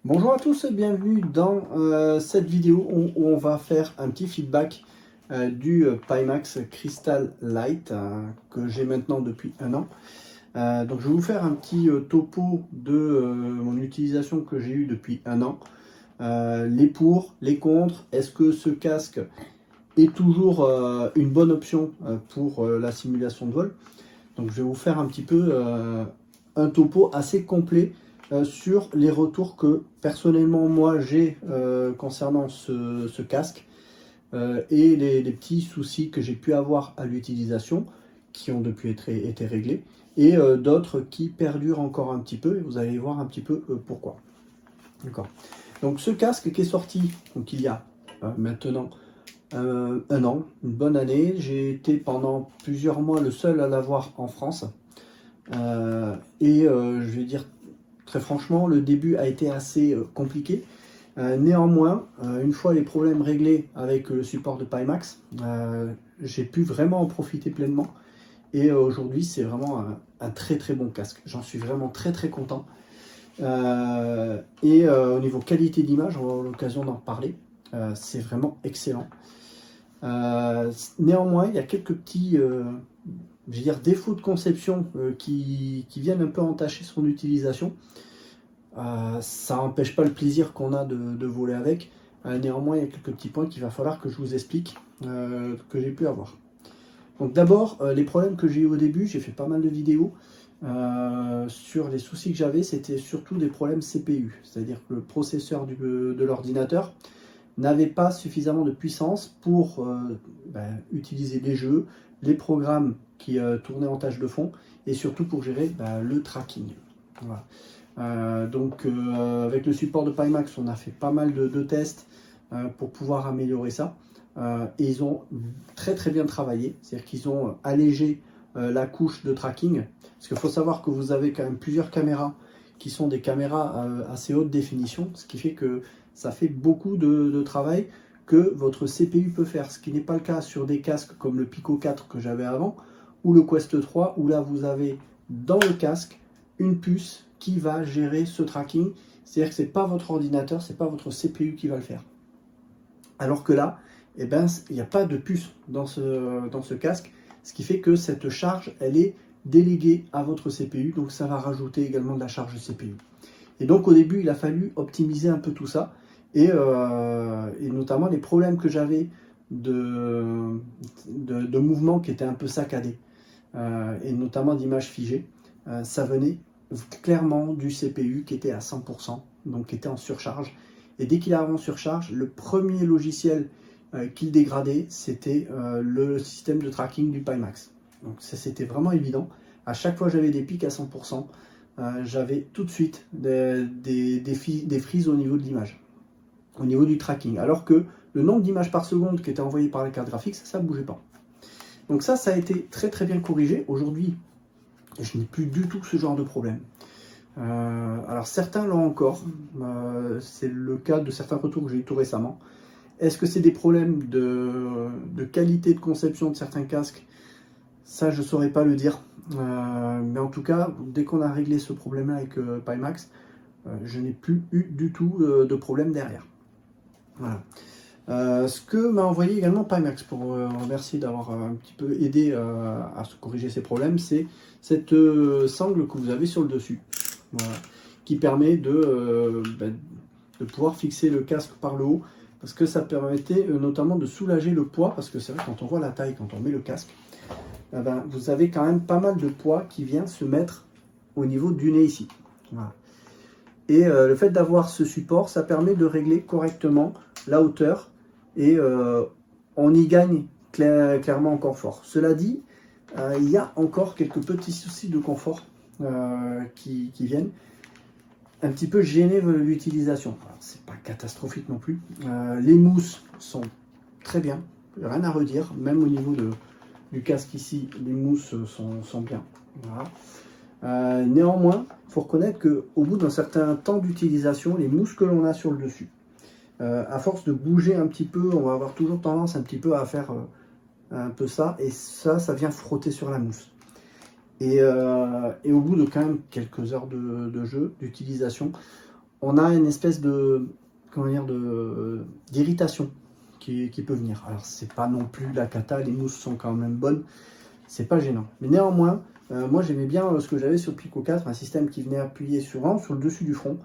Bonjour à tous et bienvenue dans cette vidéo où on va faire un petit feedback du Pimax Crystal Light que j'ai maintenant depuis un an. Donc je vais vous faire un petit topo de mon utilisation que j'ai eu depuis un an. Les pour, les contre, est-ce que ce casque est toujours une bonne option pour la simulation de vol? Donc je vais vous faire un petit peu un topo assez complet sur les retours que personnellement moi j'ai concernant ce casque et les petits soucis que j'ai pu avoir à l'utilisation qui ont depuis été réglés et d'autres qui perdurent encore un petit peu et vous allez voir un petit peu pourquoi. D'accord. Donc ce casque qui est sorti donc, il y a maintenant un an, une bonne année. J'ai été pendant plusieurs mois le seul à l'avoir en France. Je vais dire très franchement, le début a été assez compliqué. Néanmoins, une fois les problèmes réglés avec le support de Pimax, j'ai pu vraiment en profiter pleinement. Et aujourd'hui, c'est vraiment un très très bon casque. J'en suis vraiment très très content. Au niveau qualité d'image, on va avoir l'occasion d'en parler. C'est vraiment excellent. Néanmoins, il y a quelques petits je veux dire, défauts de conception qui viennent un peu entacher son utilisation. Ça n'empêche pas le plaisir qu'on a de voler avec. Néanmoins, il y a quelques petits points qu'il va falloir que je vous explique, que j'ai pu avoir. Donc d'abord, les problèmes que j'ai eu au début, j'ai fait pas mal de vidéos sur les soucis que j'avais, c'était surtout des problèmes CPU. C'est-à-dire que le processeur de l'ordinateur n'avait pas suffisamment de puissance pour utiliser les jeux, les programmes qui tournaient en tâche de fond et surtout pour gérer le tracking. Voilà. Avec le support de Pimax, on a fait pas mal de tests pour pouvoir améliorer ça. Et ils ont très très bien travaillé, c'est-à-dire qu'ils ont allégé la couche de tracking. Parce qu'il faut savoir que vous avez quand même plusieurs caméras qui sont des caméras assez haute définition, ce qui fait que ça fait beaucoup de travail que votre CPU peut faire, ce qui n'est pas le cas sur des casques comme le Pico 4 que j'avais avant, ou le Quest 3, où là vous avez dans le casque une puce qui va gérer ce tracking, c'est-à-dire que ce n'est pas votre ordinateur, ce n'est pas votre CPU qui va le faire. Alors que là, eh ben, il n'y a pas de puce dans ce casque, ce qui fait que cette charge, elle est déléguée à votre CPU, donc ça va rajouter également de la charge CPU. Et donc au début, il a fallu optimiser un peu tout ça, et notamment les problèmes que j'avais de mouvements qui étaient un peu saccadés, et notamment d'images figées, ça venait clairement du CPU qui était à 100%, donc qui était en surcharge. Et dès qu'il arrive en surcharge, le premier logiciel qu'il dégradait, c'était le système de tracking du Pimax. Donc ça, c'était vraiment évident. À chaque fois que j'avais des pics à 100%, j'avais tout de suite des frises au niveau de l'image, au niveau du tracking. Alors que le nombre d'images par seconde qui était envoyé par la carte graphique, ça ne bougeait pas. Donc ça a été très très bien corrigé. Aujourd'hui, je n'ai plus du tout ce genre de problème. Alors certains l'ont encore, c'est le cas de certains retours que j'ai eu tout récemment. Est-ce que c'est des problèmes de qualité de conception de certains casques? Ça, je ne saurais pas le dire. Mais en tout cas, dès qu'on a réglé ce problème-là avec Pimax, je n'ai plus eu du tout de problème derrière. Voilà. Ce que m'a envoyé également Pimax, pour remercier d'avoir un petit peu aidé à se corriger ces problèmes, c'est cette sangle que vous avez sur le dessus, voilà, qui permet de pouvoir fixer le casque par le haut, parce que ça permettait notamment de soulager le poids, parce que c'est vrai, quand on voit la taille, quand on met le casque, vous avez quand même pas mal de poids qui vient se mettre au niveau du nez ici. Voilà. Et le fait d'avoir ce support, ça permet de régler correctement la hauteur et on y gagne clairement en confort. Cela dit, il y a encore quelques petits soucis de confort qui viennent un petit peu gêner l'utilisation. C'est pas catastrophique non plus. Les mousses sont très bien, rien à redire, même au niveau du casque ici, les mousses sont bien. Voilà. Néanmoins, il faut reconnaître qu'au bout d'un certain temps d'utilisation, les mousses que l'on a sur le dessus, à force de bouger un petit peu, on va avoir toujours tendance un petit peu à faire un peu ça, et ça vient frotter sur la mousse. Et au bout de quand même quelques heures de jeu, d'utilisation, on a une espèce de, comment dire, d'irritation qui peut venir. Alors c'est pas non plus la cata, les mousses sont quand même bonnes, c'est pas gênant. Mais néanmoins, moi j'aimais bien ce que j'avais sur le Pico 4, un système qui venait appuyer sur le dessus du front,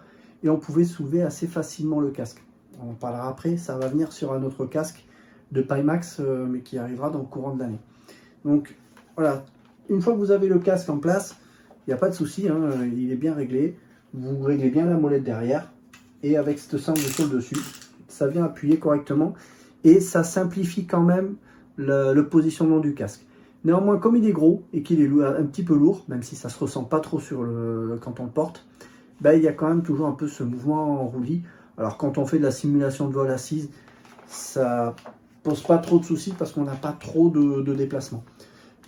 et on pouvait soulever assez facilement le casque. On en parlera après, ça va venir sur un autre casque de Pimax, mais qui arrivera dans le courant de l'année. Donc voilà, une fois que vous avez le casque en place, il n'y a pas de souci, hein, il est bien réglé. Vous réglez bien la molette derrière, et avec cette sangle sur le dessus, ça vient appuyer correctement, et ça simplifie quand même le positionnement du casque. Néanmoins, comme il est gros et qu'il est un petit peu lourd, même si ça ne se ressent pas trop quand on le porte, ben, il y a quand même toujours un peu ce mouvement en roulis. Alors quand on fait de la simulation de vol assise, ça pose pas trop de soucis parce qu'on n'a pas trop de déplacement.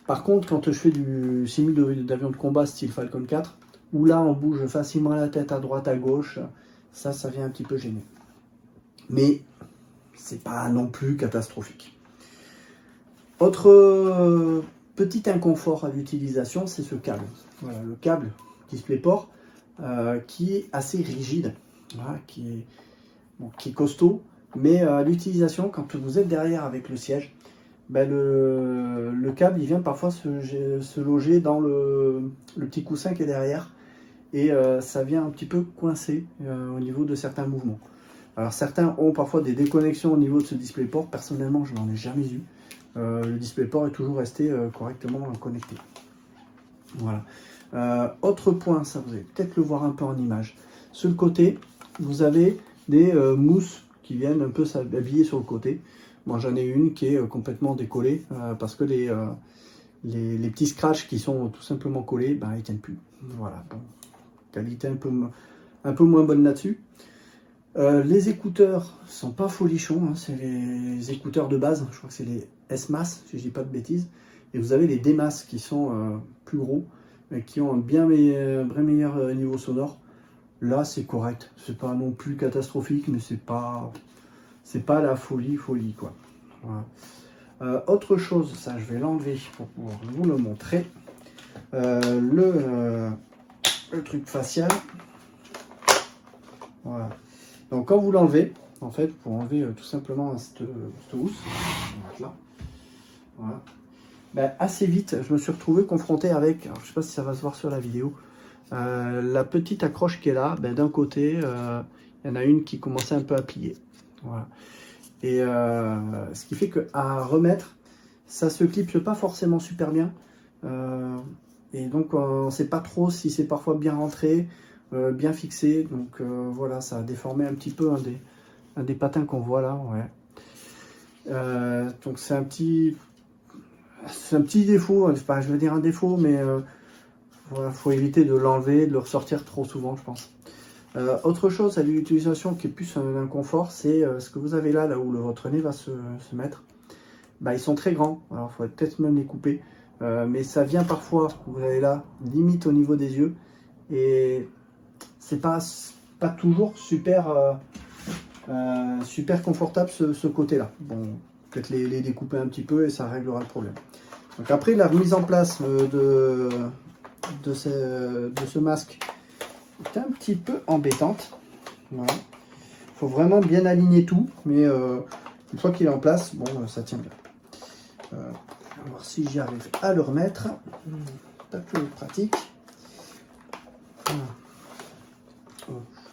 Par contre, quand je fais du simul d'avion de combat style Falcon 4, où là on bouge facilement la tête à droite, à gauche, ça vient un petit peu gêner. Mais c'est pas non plus catastrophique. Autre petit inconfort à l'utilisation, c'est ce câble. Voilà, le câble DisplayPort qui est assez rigide, voilà, qui est costaud, mais à l'utilisation, quand vous êtes derrière avec le siège, ben le câble il vient parfois se loger dans le petit coussin qui est derrière, et ça vient un petit peu coincer au niveau de certains mouvements. Alors certains ont parfois des déconnexions au niveau de ce DisplayPort, personnellement je n'en ai jamais eu. Le DisplayPort est toujours resté correctement connecté. Voilà. Autre point, ça vous allez peut-être le voir un peu en image. Sur le côté, vous avez des mousses qui viennent un peu s'habiller sur le côté. Moi j'en ai une qui est complètement décollée parce que les petits scratchs qui sont tout simplement collés, ben, ils ne tiennent plus. Voilà, bon, qualité un peu moins bonne là-dessus. Les écouteurs sont pas folichons, hein, c'est les écouteurs de base, je crois que c'est les S-Mass, si je dis pas de bêtises. Et vous avez les D-Mass qui sont plus gros, mais qui ont un vrai meilleur niveau sonore. Là c'est correct, c'est pas non plus catastrophique, mais c'est pas la folie quoi. Voilà. Autre chose, ça je vais l'enlever pour pouvoir vous le montrer. Le truc facial. Voilà. Donc quand vous l'enlevez, en fait, pour enlever tout simplement cette housse, là, voilà, ben, assez vite, je me suis retrouvé confronté avec, alors, je ne sais pas si ça va se voir sur la vidéo, la petite accroche qui est là, ben, d'un côté, il y en a une qui commençait un peu à plier. Voilà. Et ce qui fait qu'à remettre, ça se clipse pas forcément super bien. Et donc on ne sait pas trop si c'est parfois bien rentré, bien fixé. Donc voilà, ça a déformé un petit peu un des patins qu'on voit là. Ouais. Donc c'est un petit défaut, enfin, je veux dire un défaut, mais voilà, faut éviter de l'enlever, de le ressortir trop souvent, je pense. Autre chose à l'utilisation qui est plus un confort, c'est ce que vous avez là où votre nez va se mettre. Bah, ils sont très grands, alors il faudrait peut-être même les couper, mais ça vient parfois, vous avez là, limite au niveau des yeux, et c'est pas toujours super confortable ce côté-là. Bon, peut-être les découper un petit peu et ça réglera le problème. Donc après la remise en place de ce masque est un petit peu embêtante. Voilà. Faut vraiment bien aligner tout, mais une fois qu'il est en place, bon, ça tient bien. On va voir si j'y arrive à le remettre. Pas plus pratique. Voilà.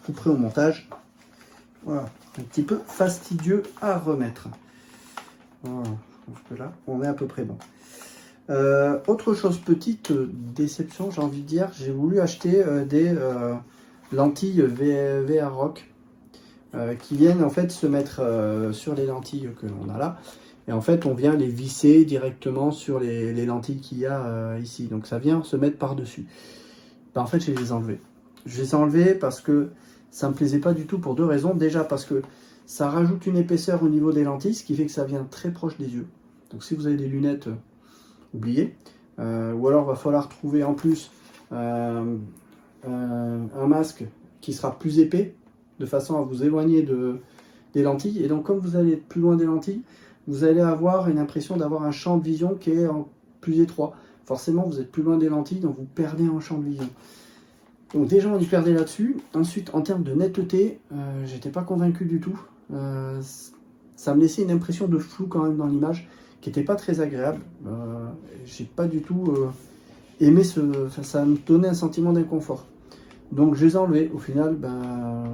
Tout prêt au montage. Voilà, un petit peu fastidieux à remettre. Voilà. Là, on est à peu près bon. Autre chose, petite déception, j'ai envie de dire, j'ai voulu acheter des lentilles VR-Rock qui viennent en fait se mettre sur les lentilles que l'on a là, et en fait on vient les visser directement sur les lentilles qu'il y a ici, donc ça vient se mettre par dessus. Ben, en fait je les ai enlevés. Je les ai enlevés parce que ça me plaisait pas du tout pour deux raisons. Déjà parce que ça rajoute une épaisseur au niveau des lentilles, ce qui fait que ça vient très proche des yeux. Donc si vous avez des lunettes, oubliez. Ou alors il va falloir trouver en plus un masque qui sera plus épais, de façon à vous éloigner des lentilles. Et donc comme vous allez être plus loin des lentilles, vous allez avoir une impression d'avoir un champ de vision qui est plus étroit. Forcément vous êtes plus loin des lentilles, donc vous perdez en champ de vision. Donc déjà on y perdait là-dessus. Ensuite en termes de netteté, j'étais pas convaincu du tout. Ça me laissait une impression de flou quand même dans l'image qui n'était pas très agréable. J'ai pas du tout aimé ça me donnait un sentiment d'inconfort. Donc je les ai enlevés. Au final,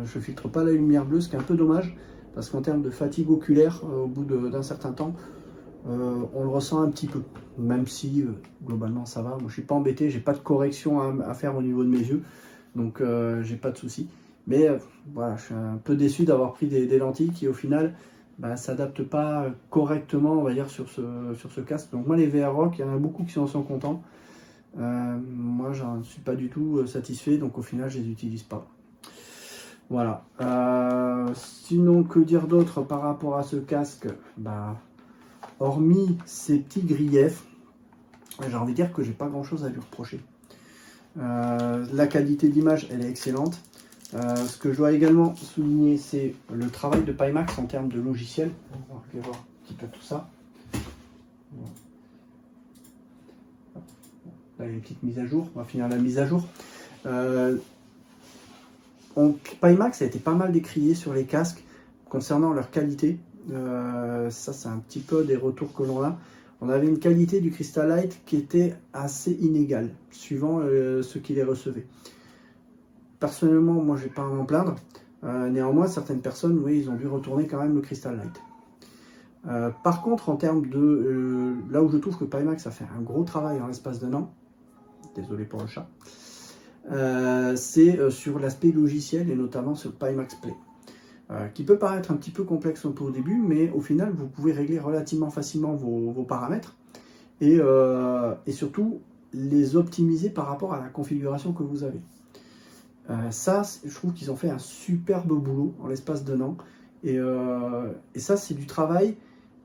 je filtre pas la lumière bleue, ce qui est un peu dommage parce qu'en termes de fatigue oculaire, au bout d'un certain temps, on le ressent un petit peu. Même si globalement ça va. Moi je suis pas embêté, j'ai pas de correction à faire au niveau de mes yeux, donc j'ai pas de soucis. Mais voilà, je suis un peu déçu d'avoir pris des lentilles qui au final s'adaptent pas correctement, on va dire, sur ce casque. Donc moi les VR Rock, il y en a beaucoup qui en sont contents. Moi j'en suis pas du tout satisfait, donc au final je les utilise pas. Voilà. Sinon que dire d'autre par rapport à ce casque? Hormis ces petits griefs, j'ai envie de dire que j'ai pas grand chose à lui reprocher. La qualité d'image elle est excellente. Ce que je dois également souligner, c'est le travail de Pimax en termes de logiciel. On va voir un petit peu tout ça. Là, il y a une petite mise à jour. On va finir la mise à jour. Pimax a été pas mal décrié sur les casques concernant leur qualité. Ça, c'est un petit peu des retours que l'on a. On avait une qualité du Crystal Light qui était assez inégale, suivant ceux qui les recevaient. Personnellement, moi, je n'ai pas à m'en plaindre. Néanmoins, certaines personnes, oui, ils ont dû retourner quand même le Crystal Light. Par contre, en termes de... là où je trouve que Pimax a fait un gros travail en l'espace d'un an, désolé pour le chat, c'est sur l'aspect logiciel et notamment sur Pimax Play. Qui peut paraître un petit peu complexe un peu au début, mais au final, vous pouvez régler relativement facilement vos paramètres et surtout les optimiser par rapport à la configuration que vous avez. Ça, je trouve qu'ils ont fait un superbe boulot en l'espace d'un an. Et ça, c'est du travail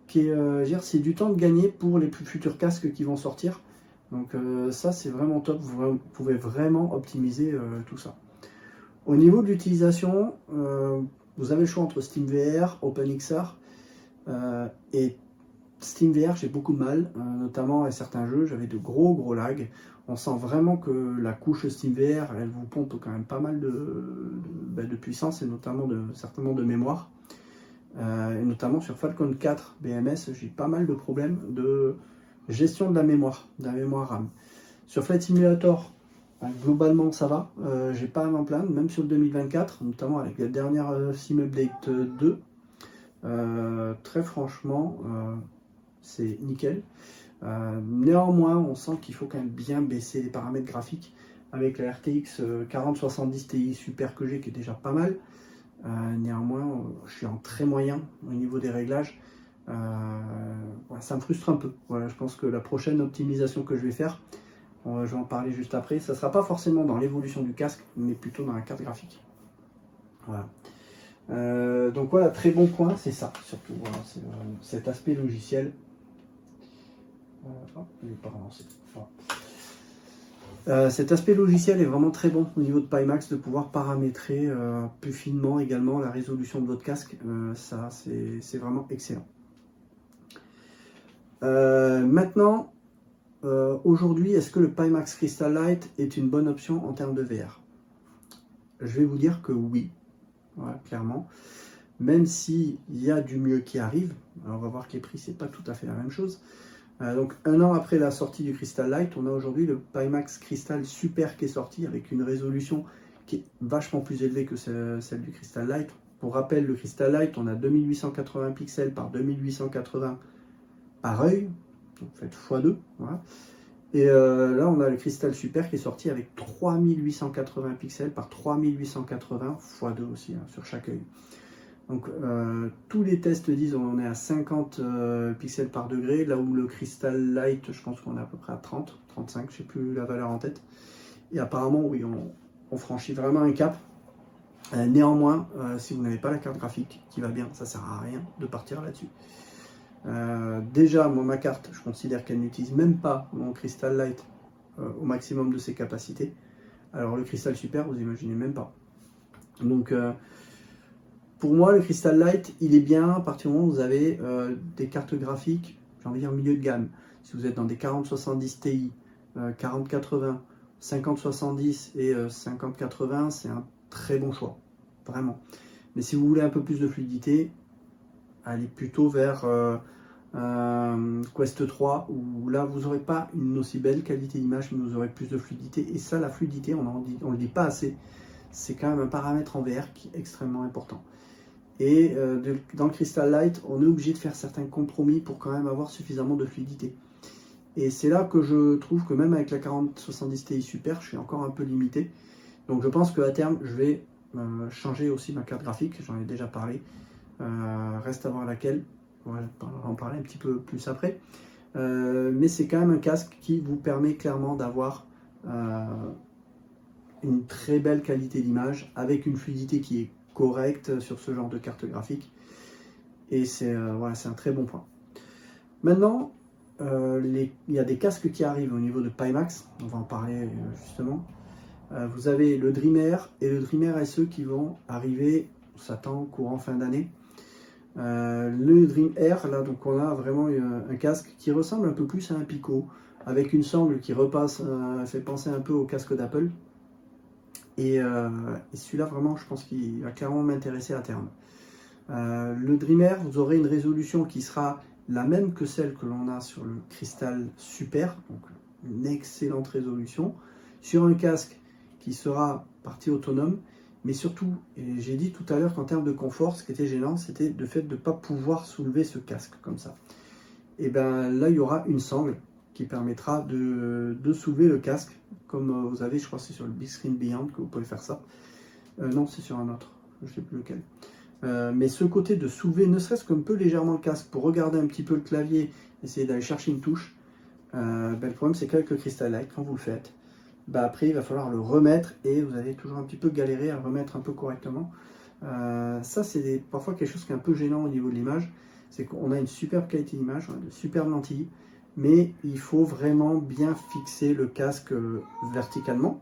qui est, c'est du temps de gagner pour les futurs casques qui vont sortir. Donc ça, c'est vraiment top. Vous pouvez vraiment optimiser tout ça. Au niveau de l'utilisation, vous avez le choix entre SteamVR, OpenXR et SteamVR, j'ai beaucoup de mal, notamment à certains jeux, j'avais de gros lags. On sent vraiment que la couche SteamVR, elle vous pompe quand même pas mal de puissance et notamment certainement de mémoire. Et notamment sur Falcon 4 BMS, j'ai pas mal de problèmes de gestion de la mémoire RAM. Sur Flight Simulator, globalement ça va, j'ai pas à m'en plaindre, même sur le 2024, notamment avec la dernière Sim Update 2. Très franchement, c'est nickel. Néanmoins, on sent qu'il faut quand même bien baisser les paramètres graphiques avec la RTX 4070 Ti Super que j'ai, qui est déjà pas mal. Néanmoins, je suis en très moyen au niveau des réglages. Ça me frustre un peu. Voilà, je pense que la prochaine optimisation que je vais faire, je vais en parler juste après, ça ne sera pas forcément dans l'évolution du casque, mais plutôt dans la carte graphique. Voilà. Donc voilà, très bon point, c'est ça, surtout. Voilà, c'est cet aspect logiciel. Il n'est pas relancé. Voilà. Cet aspect logiciel est vraiment très bon au niveau de Pimax, de pouvoir paramétrer plus finement également la résolution de votre casque. Ça, c'est vraiment excellent. Maintenant, aujourd'hui, est-ce que le Pimax Crystal Light est une bonne option en termes de VR? Je vais vous dire que oui, voilà, clairement. Même s'il y a du mieux qui arrive, alors on va voir que les prix, c'est pas tout à fait la même chose. Donc un an après la sortie du Crystal Light, on a aujourd'hui le Pimax Crystal Super qui est sorti avec une résolution qui est vachement plus élevée que celle du Crystal Light. Pour rappel, le Crystal Light, on a 2880 pixels par 2880 par œil, donc faites x2. Voilà. Et là, on a le Crystal Super qui est sorti avec 3880 pixels par 3880 x2 aussi, hein, sur chaque œil. Donc tous les tests disent on est à 50 pixels par degré, là où le Crystal Light, je pense qu'on est à peu près à 30, 35, je sais plus la valeur en tête. Et apparemment, oui, on franchit vraiment un cap. Néanmoins, si vous n'avez pas la carte graphique qui va bien, ça ne sert à rien de partir là-dessus. Déjà, moi, ma carte, je considère qu'elle n'utilise même pas mon Crystal Light au maximum de ses capacités. Alors le Crystal Super, vous imaginez même pas. Donc pour moi, le Crystal Light, il est bien à partir du moment où vous avez des cartes graphiques, j'ai envie de dire milieu de gamme. Si vous êtes dans des 4070 Ti, 4080 50-70 et 50-80, c'est un très bon choix, vraiment. Mais si vous voulez un peu plus de fluidité, allez plutôt vers Quest 3, où là vous n'aurez pas une aussi belle qualité d'image, mais vous aurez plus de fluidité. Et ça, la fluidité, on ne le dit pas assez, c'est quand même un paramètre en VR qui est extrêmement important. Et dans le Crystal Light, on est obligé de faire certains compromis pour quand même avoir suffisamment de fluidité. Et c'est là que je trouve que même avec la 4070 Ti Super, je suis encore un peu limité. Donc je pense qu'à terme, je vais changer aussi ma carte graphique, j'en ai déjà parlé. Reste à voir laquelle, on va en parler un petit peu plus après. Mais c'est quand même un casque qui vous permet clairement d'avoir une très belle qualité d'image avec une fluidité qui est correcte sur ce genre de carte graphique. Et c'est voilà, c'est un très bon point. Maintenant, il y a des casques qui arrivent au niveau de Pimax, on va en parler justement. Vous avez le Dreamer et le Dreamer SE qui vont arriver, on s'attend, courant fin d'année. Le Dream Air, là, donc on a vraiment un casque qui ressemble un peu plus à un Pico, avec une sangle qui repasse, fait penser un peu au casque d'Apple. Et celui-là, vraiment, je pense qu'il va clairement m'intéresser à terme. Le Dreamer, vous aurez une résolution qui sera la même que celle que l'on a sur le Crystal Super, donc une excellente résolution, sur un casque qui sera partie autonome, mais surtout, et j'ai dit tout à l'heure qu'en termes de confort, ce qui était gênant, c'était le fait de ne pas pouvoir soulever ce casque comme ça. Et bien là, il y aura une sangle qui permettra de soulever le casque, comme vous avez, je crois que c'est sur le Big Screen Beyond que vous pouvez faire ça. Non, c'est sur un autre, je ne sais plus lequel. Mais ce côté de soulever, ne serait-ce qu'un peu légèrement le casque pour regarder un petit peu le clavier, essayer d'aller chercher une touche, le problème c'est qu'avec le Crystal Light, quand vous le faites, après il va falloir le remettre et vous allez toujours un petit peu galérer à le remettre un peu correctement. Ça c'est parfois quelque chose qui est un peu gênant au niveau de l'image, c'est qu'on a une superbe qualité d'image, on a de superbes lentilles, mais il faut vraiment bien fixer le casque verticalement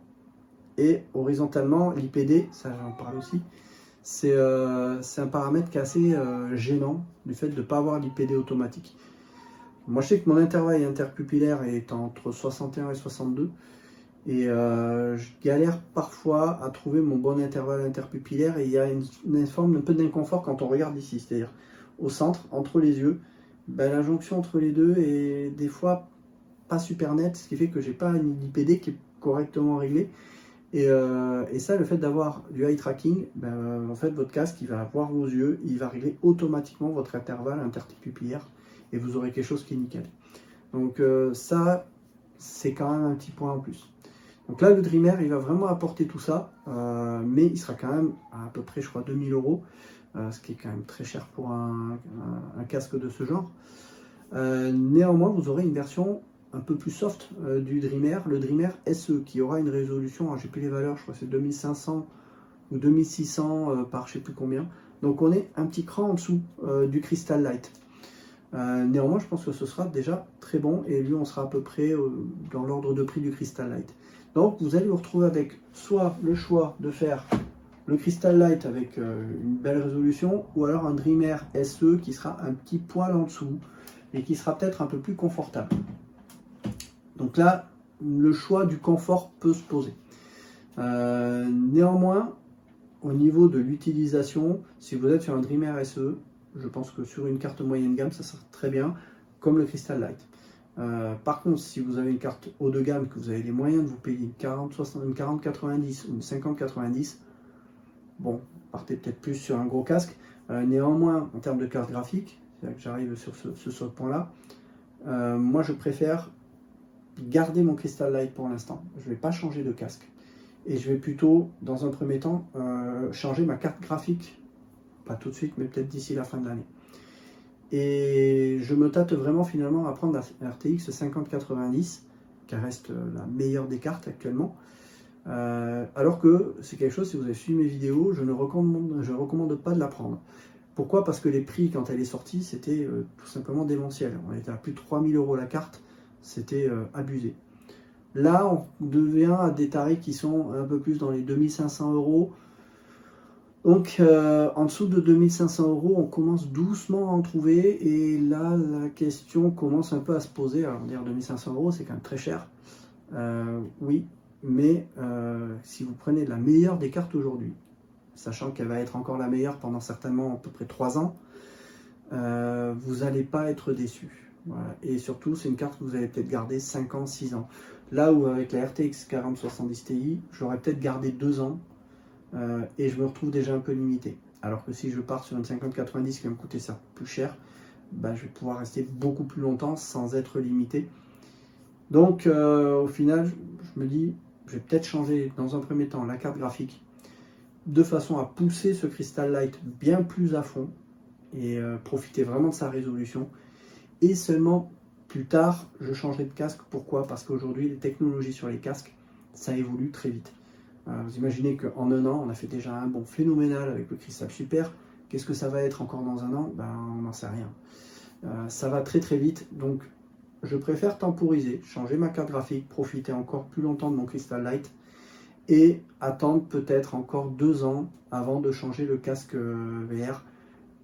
et horizontalement. L'IPD, ça j'en parle aussi, c'est un paramètre qui est assez gênant du fait de ne pas avoir l'IPD automatique. Moi je sais que mon intervalle interpupillaire est entre 61 et 62 et je galère parfois à trouver mon bon intervalle interpupillaire et il y a une forme un peu d'inconfort quand on regarde ici, c'est-à-dire au centre, entre les yeux, la jonction entre les deux est des fois pas super nette, ce qui fait que j'ai pas une IPD qui est correctement réglée. Et ça, le fait d'avoir du eye tracking, en fait, votre casque, il va voir vos yeux, il va régler automatiquement votre intervalle interpupillaire et vous aurez quelque chose qui est nickel. Donc ça, c'est quand même un petit point en plus. Donc là, le Dreamer, il va vraiment apporter tout ça, mais il sera quand même à peu près, je crois, 2000 €, ce qui est quand même très cher pour un casque de ce genre. Néanmoins, vous aurez une version un peu plus soft du Dreamer, le Dreamer SE, qui aura une résolution, j'ai plus les valeurs, je crois que c'est 2500 ou 2600 par je sais plus combien. Donc on est un petit cran en dessous du Crystal Light. Néanmoins, je pense que ce sera déjà très bon et lui, on sera à peu près dans l'ordre de prix du Crystal Light. Donc vous allez vous retrouver avec soit le choix de faire le Crystal Light avec une belle résolution, ou alors un Dreamer SE qui sera un petit poil en dessous et qui sera peut-être un peu plus confortable. Donc là, le choix du confort peut se poser. Néanmoins, au niveau de l'utilisation, si vous êtes sur un Dreamer SE, je pense que sur une carte moyenne gamme, ça sera très bien, comme le Crystal Light. Par contre, si vous avez une carte haut de gamme, que vous avez les moyens de vous payer une 40-90 ou une 50-90, bon, partez peut-être plus sur un gros casque. Néanmoins, en termes de carte graphique, c'est là que j'arrive sur ce point-là, moi je préfère garder mon Crystal Light pour l'instant. Je ne vais pas changer de casque. Et je vais plutôt, dans un premier temps, changer ma carte graphique. Pas tout de suite, mais peut-être d'ici la fin de l'année. Et je me tâte vraiment finalement à prendre la RTX 5090, qui reste la meilleure des cartes actuellement. Alors que c'est quelque chose, si vous avez suivi mes vidéos, je ne recommande pas de la prendre. Pourquoi? Parce que les prix, quand elle est sortie, c'était tout simplement démentiel. On était à plus de 3000 € la carte. C'était abusé. Là, on devient à des tarifs qui sont un peu plus dans les 2500 €. Donc, en dessous de 2500 €, on commence doucement à en trouver. Et là, la question commence un peu à se poser. Alors, dire 2500 €, c'est quand même très cher. Oui, mais si vous prenez la meilleure des cartes aujourd'hui, sachant qu'elle va être encore la meilleure pendant certainement à peu près 3 ans, vous n'allez pas être déçu. Voilà. Et surtout, c'est une carte que vous allez peut-être garder 5 ans, 6 ans. Là où avec la RTX 4070 Ti, j'aurais peut-être gardé 2 ans et je me retrouve déjà un peu limité. Alors que si je pars sur une 5090 qui va me coûter ça plus cher, bah, je vais pouvoir rester beaucoup plus longtemps sans être limité. Donc au final, je me dis, je vais peut-être changer dans un premier temps la carte graphique de façon à pousser ce Crystal Light bien plus à fond et profiter vraiment de sa résolution. Et seulement plus tard, je changerai de casque. Pourquoi? Parce qu'aujourd'hui, les technologies sur les casques, ça évolue très vite. Vous imaginez qu'en un an, on a fait déjà un bond phénoménal avec le Crystal Super. Qu'est-ce que ça va être encore dans un an? Ben, on n'en sait rien. Ça va très très vite, donc je préfère temporiser, changer ma carte graphique, profiter encore plus longtemps de mon Crystal Light et attendre peut-être encore 2 ans avant de changer le casque VR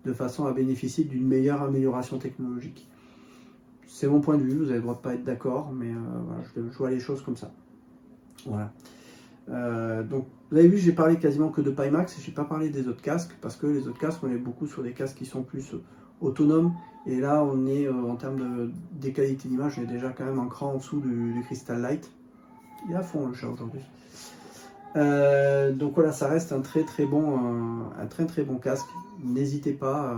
de façon à bénéficier d'une meilleure amélioration technologique. C'est mon point de vue, vous avez le droit de pas être d'accord, mais voilà, je vois les choses comme ça. Voilà. Donc vous avez vu, j'ai parlé quasiment que de Pimax et je n'ai pas parlé des autres casques parce que les autres casques, on est beaucoup sur des casques qui sont plus autonomes et là on est en termes des qualités d'image, on est déjà quand même un cran en dessous du Crystal Light. Il est à fond le chat aujourd'hui. Donc voilà, ça reste un très très bon casque. N'hésitez pas.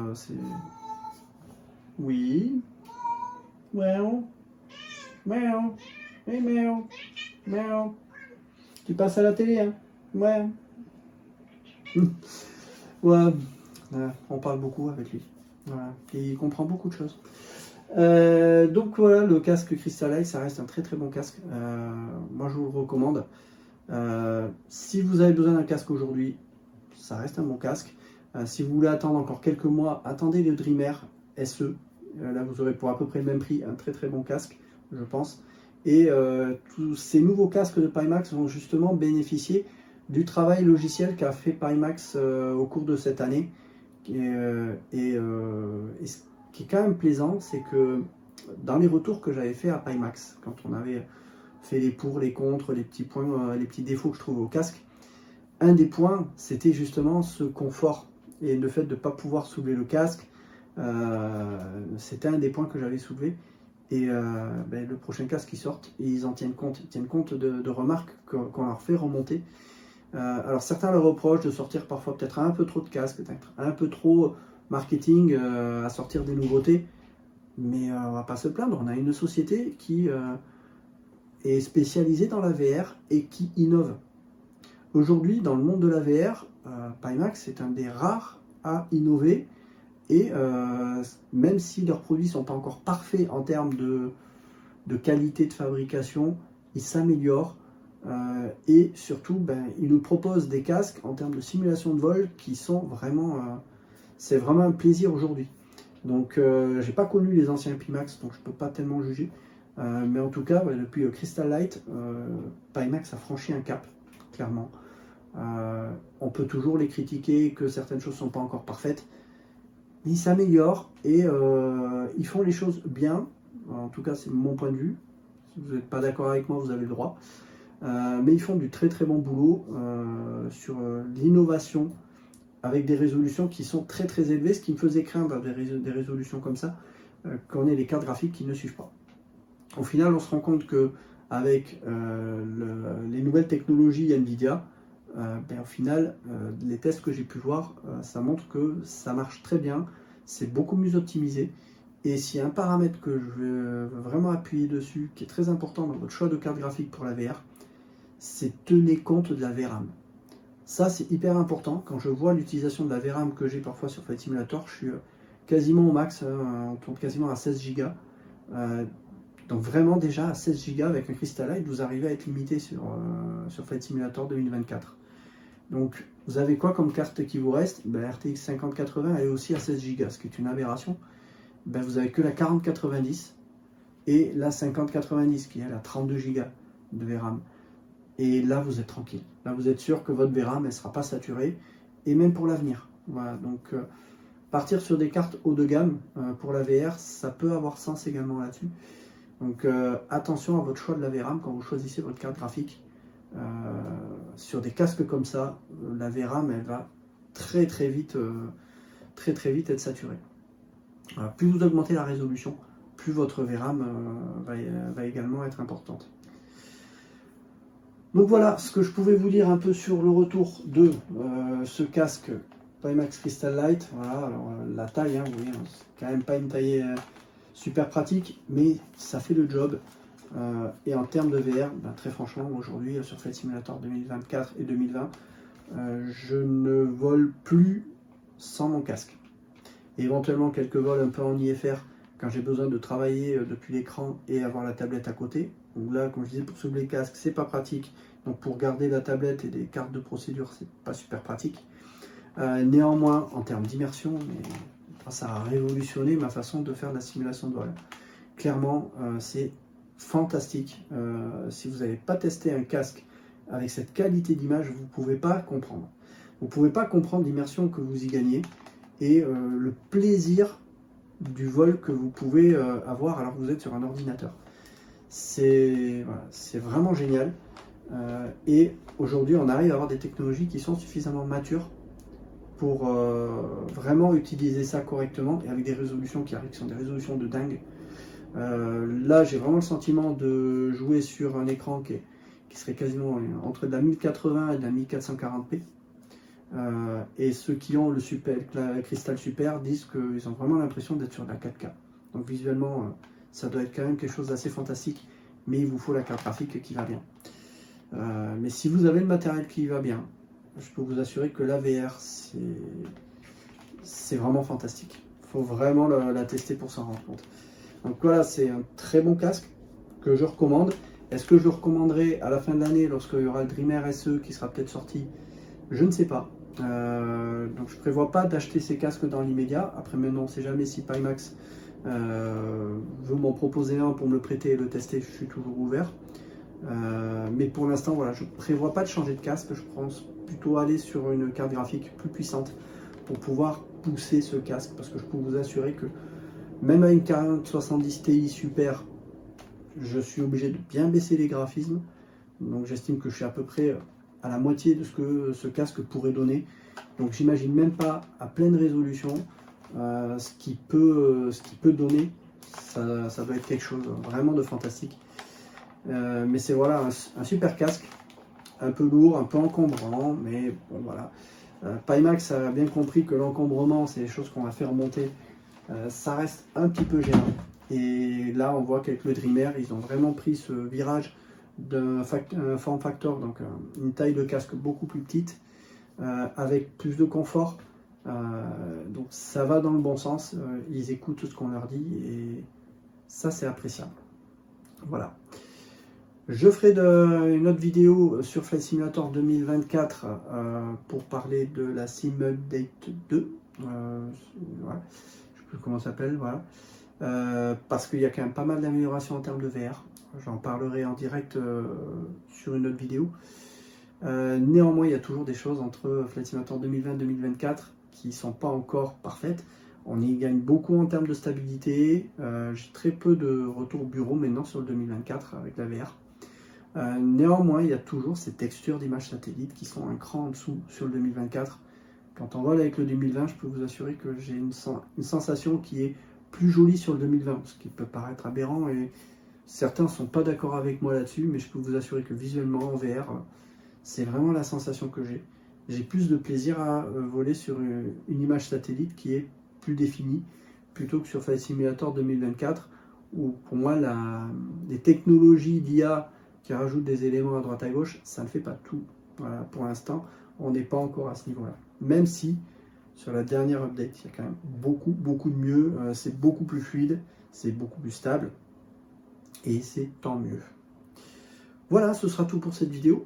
Oui. Miaou. Miaou. Hey, miaou. Miaou. Tu passes à la télé, hein? Ouais. Ouais. On parle beaucoup avec lui. Voilà. Et il comprend beaucoup de choses. Donc voilà, le casque Crystal Light, ça reste un très très bon casque. Moi, je vous le recommande. Si vous avez besoin d'un casque aujourd'hui, ça reste un bon casque. Si vous voulez attendre encore quelques mois, attendez le Dreamer SE. Là, vous aurez pour à peu près le même prix un très très bon casque, je pense. Et tous ces nouveaux casques de Pimax vont justement bénéficier du travail logiciel qu'a fait Pimax au cours de cette année. Et ce qui est quand même plaisant, c'est que dans les retours que j'avais fait à Pimax, quand on avait fait les pour, les contre, les petits points, les petits défauts que je trouvais au casque, un des points, c'était justement ce confort et le fait de ne pas pouvoir soulever le casque. C'était un des points que j'avais soulevé. Et le prochain casque qui sort, ils en tiennent compte. Ils tiennent compte de remarques qu'on leur fait remonter. Alors certains leur reprochent de sortir parfois peut-être un peu trop de casques, peut-être un peu trop marketing à sortir des nouveautés. Mais on va pas se plaindre. On a une société qui est spécialisée dans la VR et qui innove. Aujourd'hui, dans le monde de la VR, Pimax est un des rares à innover. Et même si leurs produits ne sont pas encore parfaits en termes de qualité de fabrication, ils s'améliorent et surtout ils nous proposent des casques en termes de simulation de vol qui sont vraiment, c'est vraiment un plaisir aujourd'hui. Donc j'ai pas connu les anciens Pimax, donc je peux pas tellement juger, mais en tout cas depuis Crystal Light, Pimax a franchi un cap, clairement. On peut toujours les critiquer que certaines choses sont pas encore parfaites. Ils s'améliorent et ils font les choses bien. En tout cas, c'est mon point de vue. Si vous n'êtes pas d'accord avec moi, vous avez le droit. Mais ils font du très très bon boulot sur l'innovation avec des résolutions qui sont très très élevées. Ce qui me faisait craindre des résolutions comme ça, qu'on ait les cartes graphiques qui ne suivent pas. Au final, on se rend compte que avec les nouvelles technologies NVIDIA, au final, les tests que j'ai pu voir, ça montre que ça marche très bien, c'est beaucoup mieux optimisé. Et s'il y a un paramètre que je veux vraiment appuyer dessus, qui est très important dans votre choix de carte graphique pour la VR, c'est tenir compte de la VRAM. Ça, c'est hyper important. Quand je vois l'utilisation de la VRAM que j'ai parfois sur Flight Simulator, je suis quasiment au max, on tourne quasiment à 16 Go. Donc vraiment déjà à 16 Go avec un Crystal Light, vous arrivez à être limité sur Flight Simulator 2024. Donc vous avez quoi comme carte qui vous reste? RTX 5080 elle est aussi à 16 Go, ce qui est une aberration. Vous avez que la 4090 et la 5090 qui est à 32 Go de VRAM. Et là vous êtes tranquille. Là vous êtes sûr que votre VRAM ne sera pas saturée et même pour l'avenir. Voilà, donc partir sur des cartes haut de gamme pour la VR, ça peut avoir sens également là-dessus. Donc attention à votre choix de la VRAM quand vous choisissez votre carte graphique. sur des casques comme ça, la VRAM elle va très vite être saturée. Plus vous augmentez la résolution, plus votre VRAM va également être importante. Donc voilà ce que je pouvais vous dire un peu sur le retour de ce casque Pimax Crystal Light. Voilà, alors la taille, hein, vous voyez, c'est quand même pas une taille super pratique, mais ça fait le job. Et en termes de VR, très franchement, aujourd'hui sur Flight Simulator 2024 et 2020, je ne vole plus sans mon casque. Et éventuellement quelques vols un peu en IFR quand j'ai besoin de travailler depuis l'écran et avoir la tablette à côté. Donc là, comme je disais, pour soulever le casque, c'est pas pratique. Donc pour garder la tablette et des cartes de procédure, c'est pas super pratique. Néanmoins, en termes d'immersion, ça a révolutionné ma façon de faire de la simulation de vol. Clairement, c'est fantastique. Si vous n'avez pas testé un casque avec cette qualité d'image, vous ne pouvez pas comprendre. Vous ne pouvez pas comprendre l'immersion que vous y gagnez et le plaisir du vol que vous pouvez avoir alors que vous êtes sur un ordinateur. C'est vraiment génial. Et aujourd'hui, on arrive à avoir des technologies qui sont suffisamment matures pour vraiment utiliser ça correctement et avec des résolutions qui arrivent, qui sont des résolutions de dingue. Là, j'ai vraiment le sentiment de jouer sur un écran qui serait quasiment entre de la 1080 et de la 1440p. Et ceux qui ont le Crystal Super disent qu'ils ont vraiment l'impression d'être sur de la 4K. Donc visuellement, ça doit être quand même quelque chose d'assez fantastique, mais il vous faut la carte graphique qui va bien. Mais si vous avez le matériel qui va bien, je peux vous assurer que la VR, c'est vraiment fantastique. Il faut vraiment la tester pour s'en rendre compte. Donc voilà, c'est un très bon casque que je recommande. Est-ce que je le recommanderai à la fin de l'année lorsqu'il y aura le Dreamer SE qui sera peut-être sorti? Je ne sais pas. Donc je ne prévois pas d'acheter ces casques dans l'immédiat. Après maintenant, on ne sait jamais si Pimax veut m'en proposer un pour me le prêter et le tester. Je suis toujours ouvert. Mais pour l'instant, voilà, je ne prévois pas de changer de casque. Je pense plutôt aller sur une carte graphique plus puissante pour pouvoir pousser ce casque. Parce que je peux vous assurer que même avec une 4070 Ti Super, je suis obligé de bien baisser les graphismes. Donc j'estime que je suis à peu près à la moitié de ce que ce casque pourrait donner. Donc j'imagine même pas à pleine résolution ce qu'il peut donner. Ça doit être quelque chose vraiment de fantastique. Mais c'est voilà un super casque, un peu lourd, un peu encombrant, mais bon voilà. Pimax a bien compris que l'encombrement, c'est les choses qu'on va faire remonter. Ça reste un petit peu gênant. Et là, on voit qu'avec le Dreamer, ils ont vraiment pris ce virage d'un form factor, donc une taille de casque beaucoup plus petite, avec plus de confort. Donc ça va dans le bon sens. Ils écoutent tout ce qu'on leur dit et ça, c'est appréciable. Voilà. Je ferai une autre vidéo sur Flight Simulator 2024 pour parler de la Sim Update 2. Voilà. Je ne sais plus comment ça s'appelle. Voilà. Parce qu'il y a quand même pas mal d'améliorations en termes de VR. J'en parlerai en direct sur une autre vidéo. Néanmoins, il y a toujours des choses entre Flight Simulator 2020 et 2024 qui ne sont pas encore parfaites. On y gagne beaucoup en termes de stabilité. J'ai très peu de retours bureau maintenant sur le 2024 avec la VR. Néanmoins, il y a toujours ces textures d'images satellites qui sont un cran en dessous sur le 2024. Quand on vole avec le 2020, je peux vous assurer que j'ai une sensation qui est plus jolie sur le 2020, ce qui peut paraître aberrant et certains ne sont pas d'accord avec moi là-dessus, mais je peux vous assurer que visuellement en VR, c'est vraiment la sensation que j'ai. J'ai plus de plaisir à voler sur une image satellite qui est plus définie plutôt que sur Flight Simulator 2024 où pour moi les technologies d'IA qui rajoutent des éléments à droite à gauche, ça ne fait pas tout. Voilà, pour l'instant, on n'est pas encore à ce niveau-là. Même si sur la dernière update, il y a quand même beaucoup de mieux, c'est beaucoup plus fluide, c'est beaucoup plus stable et c'est tant mieux. Voilà, ce sera tout pour cette vidéo.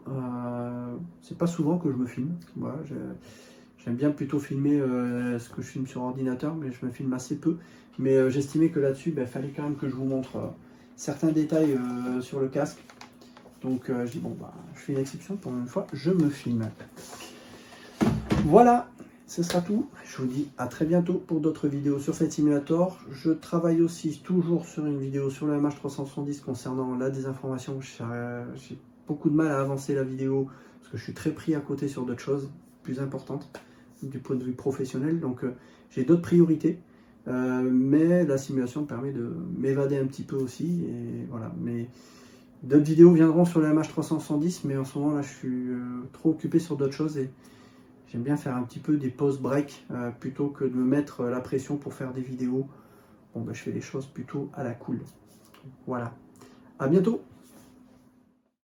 C'est pas souvent que je me filme. Voilà, j'aime bien plutôt filmer ce que je filme sur ordinateur, mais je me filme assez peu. Mais j'estimais que là-dessus, il fallait quand même que je vous montre certains détails sur le casque. Donc je dis, bon, je fais une exception pour une fois, je me filme. Voilà, ce sera tout. Je vous dis à très bientôt pour d'autres vidéos sur Flight Simulator. Je travaille aussi toujours sur une vidéo sur le MH370 concernant la désinformation. J'ai beaucoup de mal à avancer la vidéo parce que je suis très pris à côté sur d'autres choses plus importantes du point de vue professionnel. Donc j'ai d'autres priorités, mais la simulation me permet de m'évader un petit peu aussi. Et voilà. Mais d'autres vidéos viendront sur le MH310, mais en ce moment là je suis trop occupé sur d'autres choses et j'aime bien faire un petit peu des pauses break plutôt que de me mettre la pression pour faire des vidéos. Bon, ben, je fais les choses plutôt à la cool. Voilà. À bientôt!